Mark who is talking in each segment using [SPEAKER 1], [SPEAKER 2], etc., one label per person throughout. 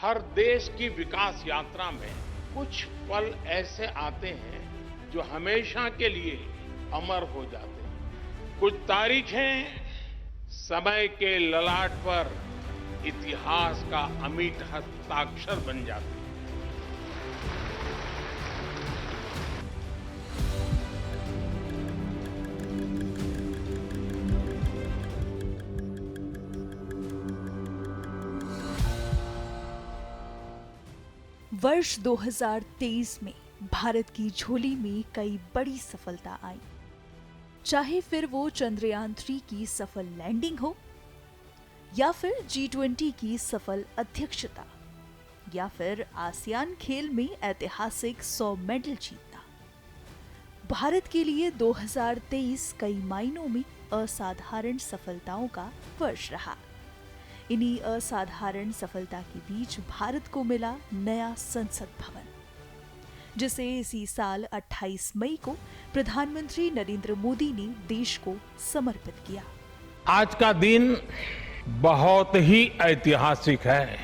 [SPEAKER 1] हर देश की विकास यात्रा में कुछ पल ऐसे आते हैं जो हमेशा के लिए अमर हो जाते हैं। कुछ तारीखें समय के ललाट पर इतिहास का अमिट हस्ताक्षर बन जाती हैं।
[SPEAKER 2] वर्ष 2023 में भारत की झोली में कई बड़ी सफलता आई, चाहे फिर वो चंद्रयान 3 की सफल लैंडिंग हो, या फिर G20 की सफल अध्यक्षता, या फिर आसियान खेल में ऐतिहासिक 100 मेडल जीतना। भारत के लिए 2023 कई मायनों में असाधारण सफलताओं का वर्ष रहा। इन्हीं असाधारण सफलता के बीच भारत को मिला नया संसद भवन, जिसे इसी साल 28 मई को प्रधानमंत्री नरेंद्र मोदी ने देश को समर्पित किया।
[SPEAKER 1] आज का दिन बहुत ही ऐतिहासिक है।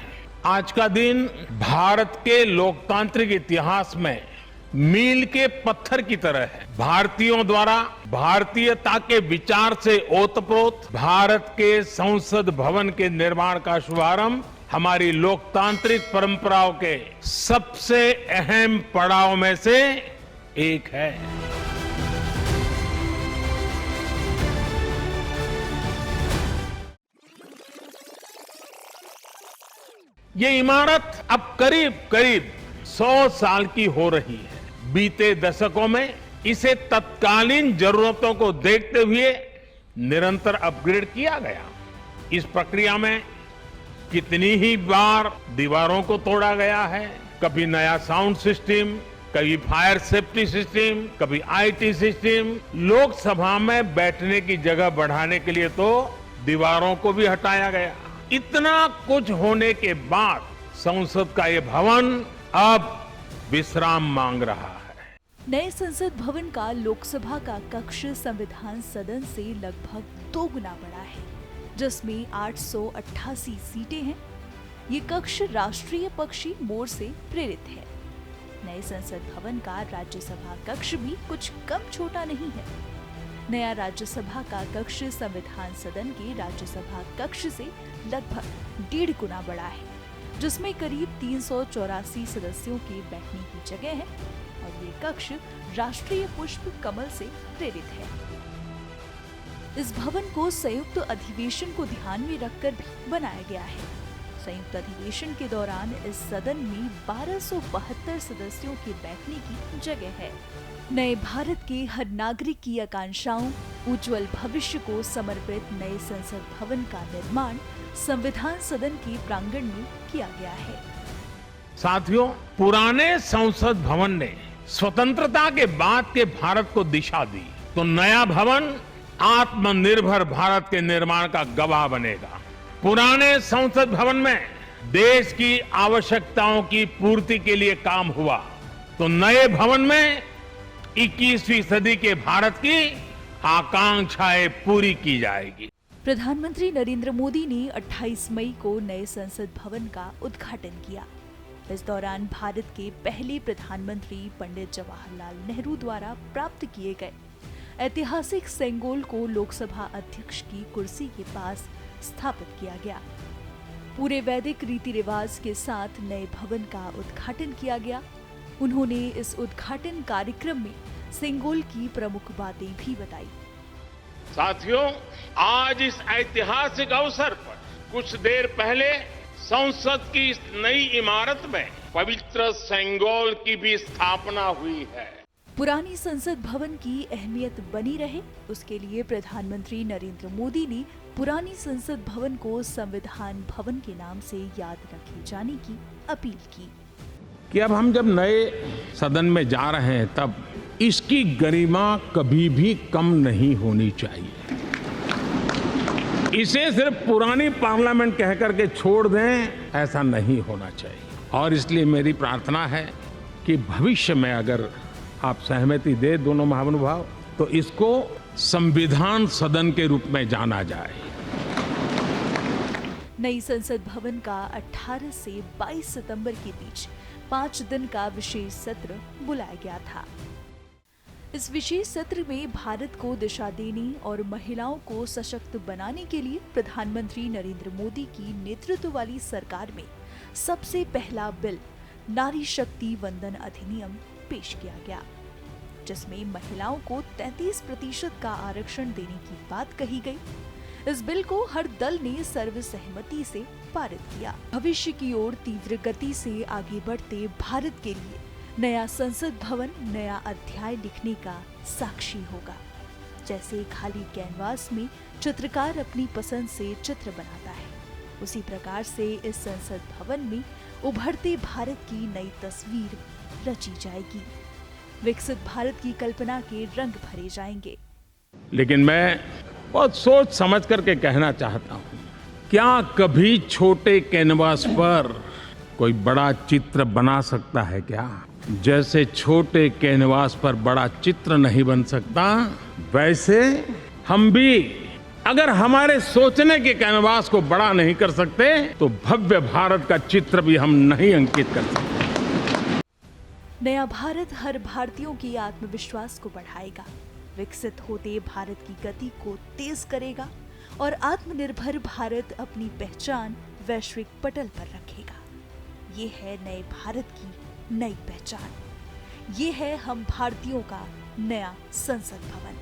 [SPEAKER 1] आज का दिन भारत के लोकतांत्रिक इतिहास में मील के पत्थर की तरह है। भारतीयों द्वारा भारतीयता के विचार से ओतप्रोत भारत के संसद भवन के निर्माण का शुभारंभ हमारी लोकतांत्रिक परंपराओं के सबसे अहम पड़ाव में से एक है। ये इमारत अब करीब करीब 100 साल की हो रही है। बीते दशकों में इसे तत्कालीन जरूरतों को देखते हुए निरंतर अपग्रेड किया गया। इस प्रक्रिया में कितनी ही बार दीवारों को तोड़ा गया है। कभी नया साउंड सिस्टम, कभी फायर सेफ्टी सिस्टम, कभी आईटी सिस्टम। लोकसभा में बैठने की जगह बढ़ाने के लिए तो दीवारों को भी हटाया गया। इतना कुछ होने के बाद संसद का ये भवन अब विश्राम मांग रहा है।
[SPEAKER 2] नए संसद भवन का लोकसभा का कक्ष संविधान सदन से लगभग 2 गुना बड़ा है, जिसमें 888 सीटें हैं। ये कक्ष राष्ट्रीय पक्षी मोर से प्रेरित है। नए संसद भवन का राज्यसभा कक्ष भी कुछ कम छोटा नहीं है। नया राज्यसभा का कक्ष संविधान सदन के राज्यसभा कक्ष से लगभग 1.5 गुना बड़ा है, जिसमें करीब 384 सदस्यों के बैठने की जगह है, और ये कक्ष राष्ट्रीय पुष्प कमल से प्रेरित है। इस भवन को संयुक्त अधिवेशन को ध्यान में रखकर भी बनाया गया है। संयुक्त अधिवेशन के दौरान इस सदन में 1272 सदस्यों के बैठने की जगह है। नए भारत के हर नागरिक की आकांक्षाओं, उज्जवल भविष्य को समर्पित नए संसद भवन का निर्माण संविधान सदन के प्रांगण में किया गया है।
[SPEAKER 1] साथियों, पुराने संसद भवन ने स्वतंत्रता के बाद के भारत को दिशा दी, तो नया भवन आत्मनिर्भर भारत के निर्माण का गवाह बनेगा। पुराने संसद भवन में देश की आवश्यकताओं की पूर्ति के लिए काम हुआ, तो नए भवन में 21वीं सदी के भारत की आकांक्षाएं पूरी की जाएगी।
[SPEAKER 2] प्रधानमंत्री नरेंद्र मोदी ने 28 मई को नए संसद भवन का उद्घाटन किया। इस दौरान भारत के पहले प्रधानमंत्री पंडित जवाहरलाल नेहरू द्वारा प्राप्त किए गए ऐतिहासिक सेंगोल को लोकसभा अध्यक्ष की कुर्सी के पास स्थापित किया गया। पूरे वैदिक रीति रिवाज के साथ नए भवन का उद्घाटन किया गया। उन्होंने इस उद्घाटन कार्यक्रम में सेंगोल की प्रमुख बातें भी बताई।
[SPEAKER 1] साथियों, आज इस ऐतिहासिक अवसर पर कुछ देर पहले संसद की इस नई इमारत में पवित्र सेंगोल की भी स्थापना हुई है।
[SPEAKER 2] पुरानी संसद भवन की अहमियत बनी रहे, उसके लिए प्रधानमंत्री नरेंद्र मोदी ने पुरानी संसद भवन को संविधान भवन के नाम से याद रखे जाने की अपील की।
[SPEAKER 1] कि अब हम जब नए सदन में जा रहे हैं, तब इसकी गरिमा कभी भी कम नहीं होनी चाहिए। इसे सिर्फ पुरानी पार्लियामेंट कह करके छोड़ दें, ऐसा नहीं होना चाहिए। और इसलिए मेरी प्रार्थना है कि भविष्य में अगर आप सहमति दे दोनों महानुभाव, तो इसको संविधान सदन के रूप में जाना जाए।
[SPEAKER 2] नई संसद भवन का 18 से 22 सितंबर के बीच 5 दिन का विशेष सत्र बुलाया गया था। इस विशेष सत्र में भारत को दिशा देने और महिलाओं को सशक्त बनाने के लिए प्रधानमंत्री नरेंद्र मोदी की नेतृत्व वाली सरकार में सबसे पहला बिल नारी शक्ति वंदन अधिनियम पेश किया गया, जिसमें महिलाओं को 33% का आरक्षण देने की बात कही गई। इस बिल को हर दल ने सर्वसहमति से पारित किया। भविष्य की ओर तीव्र गति से आगे बढ़ते भारत के लिए नया संसद भवन नया अध्याय लिखने का साक्षी होगा। जैसे खाली कैनवास में चित्रकार अपनी पसंद से चित्र बनाता है, उसी प्रकार से इस संसद भवन में उभरते भारत की नई तस्वीर रची जाएगी। विकसित भारत की कल्पना के रंग भरे जाएंगे।
[SPEAKER 1] लेकिन मैं बहुत सोच समझ करके कहना चाहता हूँ, क्या कभी छोटे कैनवास पर कोई बड़ा चित्र बना सकता है क्या? जैसे छोटे कैनवास पर बड़ा चित्र नहीं बन सकता, वैसे हम भी अगर हमारे सोचने के कैनवास को बड़ा नहीं कर सकते तो भव्य भारत का चित्र भी हम नहीं अंकित कर सकते।
[SPEAKER 2] नया भारत हर भारतीयों की आत्मविश्वास को बढ़ाएगा, विकसित होते भारत की गति को तेज करेगा और आत्मनिर्भर भारत अपनी पहचान वैश्विक पटल पर रखेगा। ये है नए भारत की नई पहचान। ये है हम भारतीयों का नया संसद भवन।